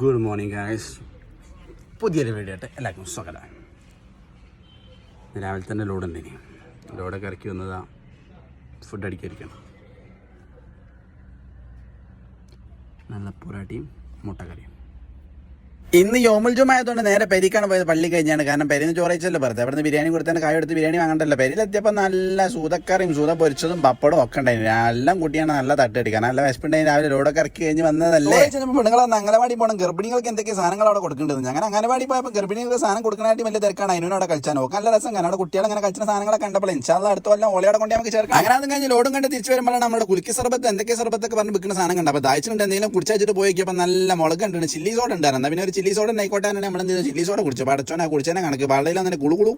Good morning guys. പുതിയൊരു video ആയിട്ട് എല്ലാവർക്കും സ്വാഗതം. രാവിലെ തന്നെ ലോഡുണ്ട്. ലോഡൊക്കെ ഇറക്കി വന്നതാ ഫുഡ് അടിക്കാതിരിക്കണം. നല്ല പൊറാട്ടിയും മുട്ടക്കറിയും. ഇന്ന് യോമുൽ ജുമ ആയതുകൊണ്ട് നേരെ പെരിക്കാണ് പോയത്. പള്ളി കഴിഞ്ഞാണ്. കാരണം പെരിന്ന് ചോറയിച്ചല്ലോ പറഞ്ഞത്. അവിടെ നിന്ന് ബിരിയാണി കൊടുത്തതിന് കായ എടുത്ത് ബിരിയാണി വാങ്ങണ്ടല്ലോ. പെരിലെത്തിയപ്പോൾ നല്ല സൂതക്കറിയും സൂത പൊരിച്ചതും പപ്പടവും ഒക്കെ ഉണ്ടായിരുന്നു. എല്ലാം കൂട്ടിയാണ് നല്ല തട്ടടിക്കാൻ. നല്ല വിശപ്പുണ്ടായി. രാവിലെ ലോഡൊക്കെ ഇറക്കി കഴിഞ്ഞ് വന്നതല്ലേ. പെണ്ണുങ്ങൾ വന്ന് അംഗനവാടി പോകണം. ഗർഭിണികൾക്ക് എന്തൊക്കെ സാധനങ്ങൾ അവിടെ കൊടുക്കേണ്ടത്. അങ്ങനെ അംഗനവാടി പോയപ്പോൾ ഗർഭിണികൾക്ക് സാധനം കൊടുക്കാനായിട്ട് വലിയ തിരക്കാണ്. അതിനോട് കളിച്ചാൽ നോക്കാം. നല്ല രസം. കാരണം അവിടെ കുട്ടികൾ അങ്ങനെ കളിച്ച സാധനങ്ങളൊക്കെ കണ്ടപ്പോൾ ഇൻഷാല്ലാ അടുത്ത കൊല്ലം ഓളയോടെ കൊണ്ട് നമുക്ക് ചേർക്കാം. അങ്ങനെ അതും കഴിഞ്ഞ് ലോഡും കണ്ട് തിരിച്ചു വരുമ്പോഴാണ് നമ്മുടെ കുലുക്കി സർബത്ത് എന്തൊക്കെ സർബത്തൊക്കെ പറഞ്ഞ് വിൽക്കുന്ന സാധനം കണ്ടത്. അപ്പോൾ ദാഹിച്ചിട്ടുണ്ട്. എന്തെങ്കിലും കുടിച്ചു പോയിക്കപ്പോൾ നല്ല മുളക് ഉണ്ട്. ചില്ലി സോഡ ഉണ്ടായിരുന്നു. പിന്നെ ഒരു ചില്ലി സോഡ ആയിക്കോട്ടെ. നമ്മളെന്ത് ചില്ലി സോഡ കുടിച്ചു. പടച്ചോനെ കുടിച്ചതിനെ കണക്ക് പള്ളിയിൽ അങ്ങനെ കുളുകുളു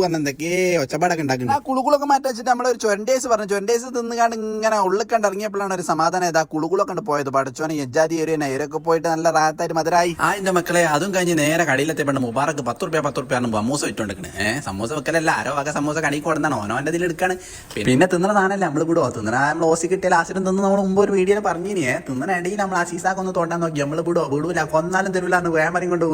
പറഞ്ഞ എന്തൊക്കെ ഒച്ചപ്പാടൊക്കെ ഉണ്ടാക്കുന്നത്. ആ കുളുകുളൊക്കെ മാറ്റി വെച്ചിട്ട് നമ്മളൊരു ചൊരണ്ടേസ് പറഞ്ഞു. ചൊരണ്ടേസ് തിന്നുകാണ്ട് ഇങ്ങനെ ഉള്ളിക്കണ്ട് ഇറങ്ങിയപ്പോഴാണ് ഒരു സമാധാനം. ഏതാ കുളുകുളൊക്കെ ഉണ്ട് പോയത്. പടച്ചോനെ യജാതി ഒരു ഇവരൊക്കെ പോയിട്ട് നല്ല റാത്തായിട്ട് മധുരായി. ആ എന്റെ മക്കളെ അതും കഴിഞ്ഞ് നേരെ കടയിലെത്തിയപ്പോൾ മുബാറക്ക് 10 രൂപ സമൂസ വിറ്റുകൊണ്ടിരിക്കണേ. സമൂസ വെക്കലല്ല, ആരോ വക സമൂസ കടയിൽ കൊടുത്താണ്. ഓനോന്റെ ഇതിൽ എടുക്കാണ്. പിന്നെ തിന്നണ സാധനമല്ലേ നമ്മൾ വിടുവോ. തിന്നണ നമ്മൾ ഓസി കിട്ടിയ ലാസ്റ്റിലും തിന്ന് നമ്മൾ മുമ്പ് ഒരു വീഡിയോയിൽ പറഞ്ഞിനിയെ. തിന്നണ ഇടയിൽ നമ്മൾ ആ സീസാക്കൊന്ന് തോണ്ടാൻ നോക്കി. നമ്മൾ വിടൂല, കൊന്നാലും തരൂലാന്ന് വേമരം കൊണ്ട്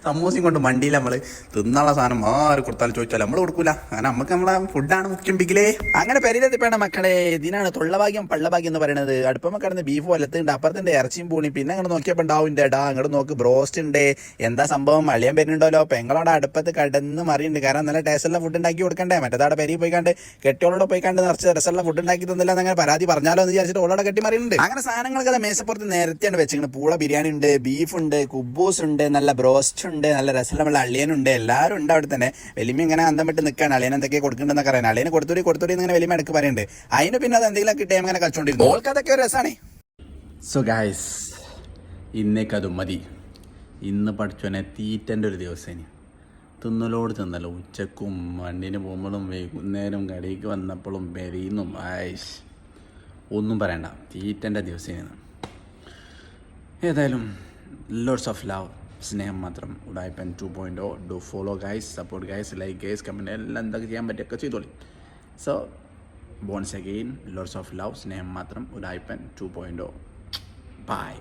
സമൂസയും കൊണ്ട് മണ്ടിയിൽ നമ്മൾ തിന്നുള്ള സാധനം ആര് കൊടുത്താലും ചോദിച്ചാൽ നമ്മൾ കൊടുക്കൂല. കാരണം നമുക്ക് നമ്മളെ ഫുഡാണ് മുഖ്യം. ബിഗിലേ അങ്ങനെ പെരിലെത്തിപ്പേണ മക്കളെ. ഇതിനാണ് തൊള്ളഭാഗ്യം പള്ളഭാഗ്യം എന്ന് പറയുന്നത്. അടുപ്പമ്മ കിടന്ന് ബീഫ് വലത്തുണ്ട്, അപ്പുറത്തിന്റെ ഇറച്ചിയും പൂണി. പിന്നെ അങ്ങോട്ട് നോക്കിയപ്പോൾ ഉണ്ടാവും ഇൻ്റെടാ അങ്ങോട്ട് നോക്ക് ബ്രോസ്റ്റ് ഉണ്ട്. എന്താ സംഭവം അളിയാൻ വരുന്നുണ്ടല്ലോ. പെങ്ങളോടെ അടുപ്പത്ത് കടന്ന് മറിയുണ്ട്. കാരണം നല്ല ടേസ്റ്റുള്ള ഫുഡ് ഉണ്ടാക്കി കൊടുക്കണ്ടേ. മറ്റേതാടെ പെരി പോയിക്കാണ്ട് കെട്ടിയോളോടെ പോയിക്കാണ്ട് നിറച്ച് രസമുള്ള ഫുഡ് ഉണ്ടാക്കി തന്നില്ല എന്നങ്ങനെ പരാതി പറഞ്ഞാലോ എന്ന് വിചാരിച്ചിട്ട് ഓളോടെ കെട്ടി മറിയുന്നുണ്ട്. അങ്ങനെ സാധനങ്ങളൊക്കെ മേശപ്പുറത്ത് നേരത്തെയാണ് വെച്ചിരിക്കുന്നത്. പൂള ബിരിയാണി ഉണ്ട്, ബീഫ് ഉണ്ട്, കുബൂസ് ഉണ്ട്, നല്ല ബ്രോസ്റ്റ് ഉണ്ട്, നല്ല രസമുള്ള അളിയനുണ്ട്. എല്ലാവരും ഉണ്ട് അവിടെ തന്നെ. വലിയ ഇങ്ങനെ അന്തം വിട്ട് നിൽക്കുകയാണ്. അളിയൻ എന്തൊക്കെ കൊടുക്കുന്നുണ്ടെന്നൊക്കെ അറിയാൻ. അളിയന് കൊടുത്തൂരി ഇങ്ങനെ വലിയ ഇടക്ക് പറയുന്നുണ്ട്. അതിന് പിന്നെ അത് എന്തെങ്കിലും കിട്ടിയാൽ അങ്ങനെ കളിച്ചോണ്ടിരുന്നു. ഓൾക്ക് അതൊക്കെ ഒരു രസമാണ്. സോ ഗൈസ്, ഇന്നേക്കതും മതി. ഇന്ന് പഠിച്ചോനെ തീറ്റൻ്റെ ഒരു ദിവസം. തിന്നലോട് തിന്നല്ലോ. ഉച്ചക്കും വണ്ടിന് പോകുമ്പോഴും വൈകുന്നേരം കടയിലേക്ക് വന്നപ്പോഴും പെരിയുന്നും ആയിഷ് ഒന്നും പറയണ്ട. തീറ്റൻ്റെ ദിവസം. ഏതായാലും ലോട്ട്സ് ഓഫ് ലവ്, സ്നേഹം മാത്രം. Udayippan 2.0. Do follow guys, support guys, like guys, comment എല്ലാം എന്തൊക്കെ ചെയ്യാൻ പറ്റിയൊക്കെ ചെയ്തോളി. So bones again, lots of love, സ്നേഹം മാത്രം. ഉടായിപ്പൻ 2.0. ബൈ.